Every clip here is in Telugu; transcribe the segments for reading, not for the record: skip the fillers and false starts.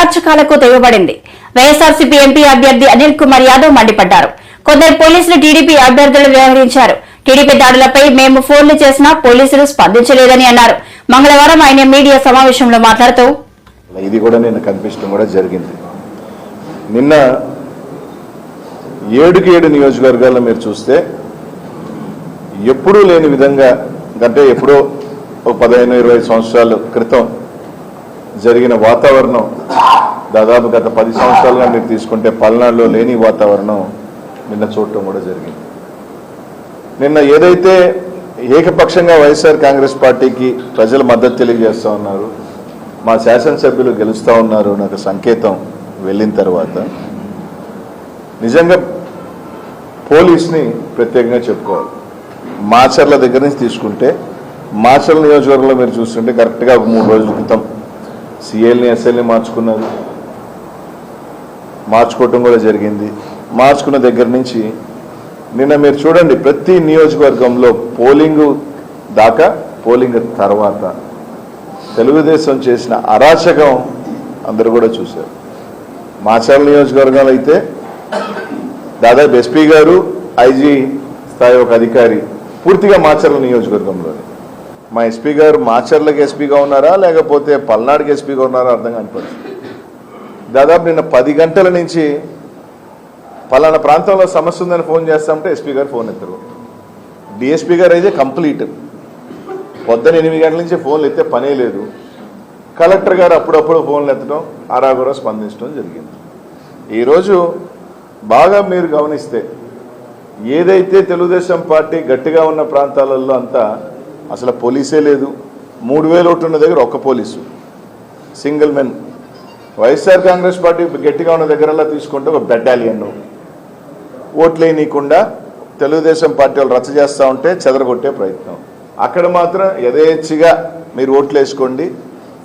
అరాచకాలకు తెగబడింది. వైఎస్ఆర్సీపీ ఎంపీ అభ్యర్థి అనిల్ కుమార్ యాదవ్ మండిపడ్డారు. కొందరు పోలీసులు టీడీపీ అభ్యర్థులు వ్యవహరించారు. టీడీపీ దాడులపై మేము ఫోన్లు చేసినా పోలీసులు స్పందించలేదని అన్నారు. మంగళవారం ఆయన మీడియా సమావేశంలో మాట్లాడుతూ ఇది కూడా నేను కనిపించడం కూడా జరిగింది. నిన్న 7కి 7 నియోజకవర్గాల్లో మీరు చూస్తే ఎప్పుడూ లేని విధంగా అంటే ఎప్పుడో 15-20 సంవత్సరాల క్రితం జరిగిన వాతావరణం దాదాపు గత 10 సంవత్సరాలుగా మీరు తీసుకుంటే పల్నాడులో లేని వాతావరణం నిన్న చూడటం కూడా జరిగింది. నిన్న ఏదైతే ఏకపక్షంగా వైఎస్ఆర్ కాంగ్రెస్ పార్టీకి ప్రజలు మద్దతు తెలియజేస్తూ ఉన్నారు, మా శాసనసభ్యులు గెలుస్తూ ఉన్నారు నాకు సంకేతం వెళ్ళిన తర్వాత నిజంగా పోలీస్ని ప్రత్యేకంగా చెప్పుకోవాలి. మాచర్ల దగ్గర నుంచి తీసుకుంటే మాచర్ల నియోజకవర్గంలో మీరు చూస్తుంటే కరెక్ట్గా ఒక 3 రోజుల క్రితం సిఎల్ని ఎస్ఎల్ని మార్చుకోవటం కూడా జరిగింది. మార్చుకున్న దగ్గర నుంచి నిన్న మీరు చూడండి ప్రతి నియోజకవర్గంలో పోలింగ్ దాకా పోలింగ్ తర్వాత తెలుగుదేశం చేసిన అరాచకం అందరూ కూడా చూశారు. మాచర్ల నియోజకవర్గాలు అయితే దాదాపు ఎస్పీ గారు ఐజీ స్థాయి ఒక అధికారి పూర్తిగా మాచర్ల నియోజకవర్గంలోనే. మా ఎస్పీ గారు మాచర్లకి ఎస్పీగా ఉన్నారా లేకపోతే పల్నాడుకి ఎస్పీగా ఉన్నారా అర్థం కాని పరిస్థితి. దాదాపు నిన్న 10 గంటల నుంచి పలానా ప్రాంతంలో సమస్య ఉందని ఫోన్ చేస్తామంటే ఎస్పీ గారు ఫోన్ ఎత్తరు. డిఎస్పీ గారు అయితే కంప్లీట్ పొద్దున 8 గంటల నుంచి ఫోన్లు ఎత్తే పనే లేదు. కలెక్టర్ గారు అప్పుడప్పుడు ఫోన్లు ఎత్తడం ఆరాగురా స్పందించడం జరిగింది. ఈరోజు బాగా మీరు గమనిస్తే ఏదైతే తెలుగుదేశం పార్టీ గట్టిగా ఉన్న ప్రాంతాలలో అంతా అసలు పోలీసే లేదు. 3000 ఓట్లు ఉన్న దగ్గర ఒక్క police single men. YSR Congress party గట్టిగా ఉన్న దగ్గరలా తీసుకుంటే ఒక బెటాలియన్ ఓట్లు వేయనీయకుండా తెలుగుదేశం పార్టీ వాళ్ళు రచ్చ చేస్తూ ఉంటే చెదరగొట్టే ప్రయత్నం. అక్కడ మాత్రం యథేచ్ఛగా మీరు ఓట్లు వేసుకోండి,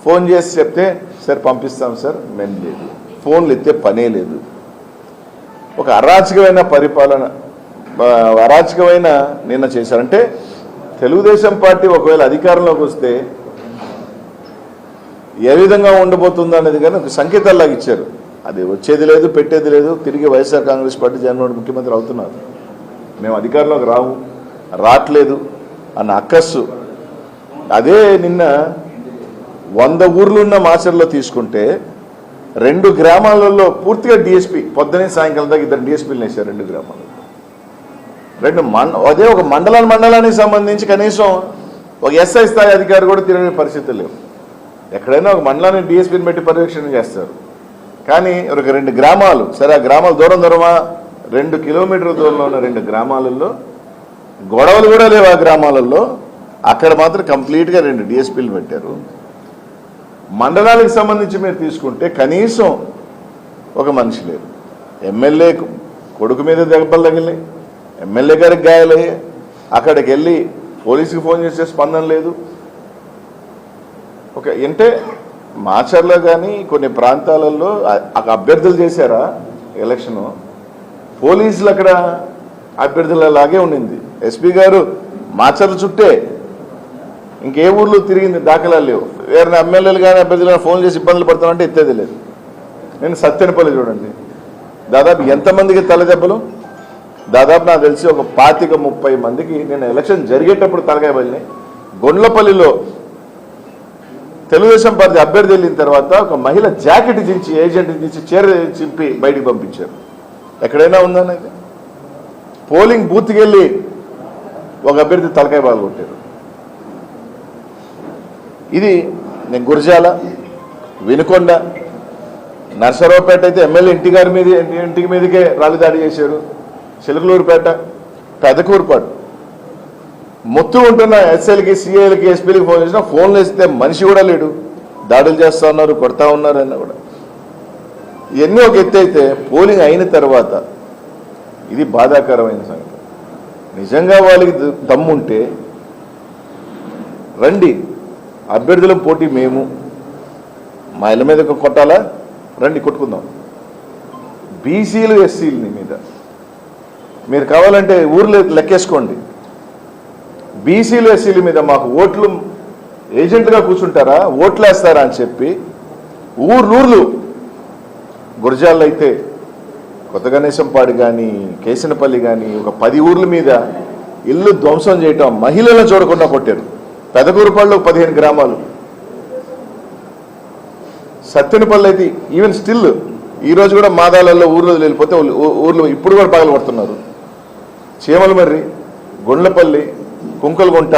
ఫోన్ చేసి చెప్తే సార్ పంపిస్తాం సార్, మేము లేదు, ఫోన్లు ఎత్తే పనే లేదు. ఒక అరాచకమైన పరిపాలన, అరాచకమైన నిన్న చేశారంటే తెలుగుదేశం పార్టీ ఒకవేళ అధికారంలోకి వస్తే ఏ విధంగా ఉండబోతుందో అనేది కానీ ఒక సంకేతాల్లాగా ఇచ్చారు. అది వచ్చేది లేదు, పెట్టేది లేదు. తిరిగి వైఎస్ఆర్ కాంగ్రెస్ పార్టీ జగన్మోహన్ ముఖ్యమంత్రి అవుతున్నారు. మేము అధికారంలోకి రావట్లేదు అన్న అక్కస్సు. అదే నిన్న 100 ఊర్లు ఉన్న మాచర్లో తీసుకుంటే 2 గ్రామాలలో పూర్తిగా డిఎస్పీ పొద్దునే సాయంకాలం దాకా 2 డిఎస్పీలు వేశారు 2 గ్రామాల్లో. అదే ఒక మండలానికి సంబంధించి కనీసం ఒక ఎస్ఐ స్థాయి అధికారి కూడా తిరిగే పరిస్థితులు లేవు. ఎక్కడైనా ఒక మండలాన్ని డిఎస్పీని పెట్టి పర్యవేక్షణ చేస్తారు. కానీ ఒక 2 గ్రామాలు, సరే ఆ గ్రామాలు దూరమా 2 కిలోమీటర్ల దూరంలో ఉన్న 2 గ్రామాలలో గొడవలు కూడా లేవు. ఆ గ్రామాలలో అక్కడ మాత్రం కంప్లీట్గా 2 డిఎస్పీలు పెట్టారు. మండలానికి సంబంధించి మీరు తీసుకుంటే కనీసం ఒక మనిషి లేరు. ఎమ్మెల్యే కొడుకు మీద దెబ్బలు తగిలినాయి, ఎమ్మెల్యే గారికి గాయాలయ్యాయి. అక్కడికి వెళ్ళి పోలీసుకి ఫోన్ చేసే స్పందన లేదు. అంటే మాచర్లో కానీ కొన్ని ప్రాంతాలలో అభ్యర్థులు చేశారా ఎలక్షను, పోలీసులు అక్కడ అభ్యర్థులలాగే ఉండింది. ఎస్పీ గారు మాచర్ల చుట్టే ఇంకే ఊర్లో తిరిగింది దాఖలాలు లేవు. వేరే ఎమ్మెల్యేలు కానీ అభ్యర్థులు కానీ ఫోన్ చేసి ఇబ్బందులు పడతామంటే ఎత్తేది లేదు. నేను సత్యనపల్లి చూడండి, దాదాపు ఎంతమందికి తలదెబ్బలు, దాదాపు నాకు తెలిసి ఒక 25-30 మందికి నేను ఎలక్షన్ జరిగేటప్పుడు తలకాయ బలినాయి. గొండ్లపల్లిలో తెలుగుదేశం పార్టీ అభ్యర్థి వెళ్ళిన తర్వాత ఒక మహిళ జాకెట్ దించి ఏజెంట్ దించి చీర చింపి బయటికి పంపించారు. ఎక్కడైనా ఉందనేది పోలింగ్ బూత్కి వెళ్ళి ఒక అభ్యర్థి తలకాయ బాగా కొట్టారు. ఇది నేను గురజాల, వినుకొండ, నర్సరావుపేట అయితే ఎమ్మెల్యే ఇంటికి మీదకే రాళ్ళు దాడి చేశారు. చిలకలూరుపేట, పెదకూరుపాటు మొత్తం ఉంటున్న ఎస్ఐలకి, సిఐలకి, ఎస్పీలకి ఫోన్ చేసినా ఫోన్లు వేస్తే మనిషి కూడా లేడు. దాడులు చేస్తూ ఉన్నారు, కొడతా ఉన్నారు అన్న కూడా. ఇవన్నీ ఒక ఎత్తు అయితే పోలింగ్ అయిన తర్వాత ఇది బాధాకరమైన సంగతి. నిజంగా వాళ్ళకి దమ్ముంటే రండి, అభ్యర్థుల పోటీ మేము, మా ఇళ్ళ మీద కొట్టాలా రండి కొట్టుకుందాం. బీసీలు ఎస్సీల మీద మీరు కావాలంటే ఊర్లో లెక్కేసుకోండి. బీసీలు ఎస్సీల మీద మాకు ఓట్లు ఏజెంట్గా కూర్చుంటారా, ఓట్లు వేస్తారా అని చెప్పి ఊర్లు గురజాల్లో అయితే కొత్త గణేశంపాడు కానీ కేసనపల్లి కానీ ఒక 10 ఊర్ల మీద ఇల్లు ధ్వంసం చేయటం, మహిళలను చూడకుండా కొట్టారు. పెదకూరుపాడులో 15 గ్రామాలు, సత్తెనపల్లి అయితే ఈవెన్ స్టిల్ ఈ రోజు కూడా మాదాలలో ఊర్లో వెళ్ళిపోతే ఊర్లో ఇప్పుడు కూడా పగలు కొడుతున్నారు. చీమలమర్రి, గుండ్లపల్లి, కుంకలగుంట,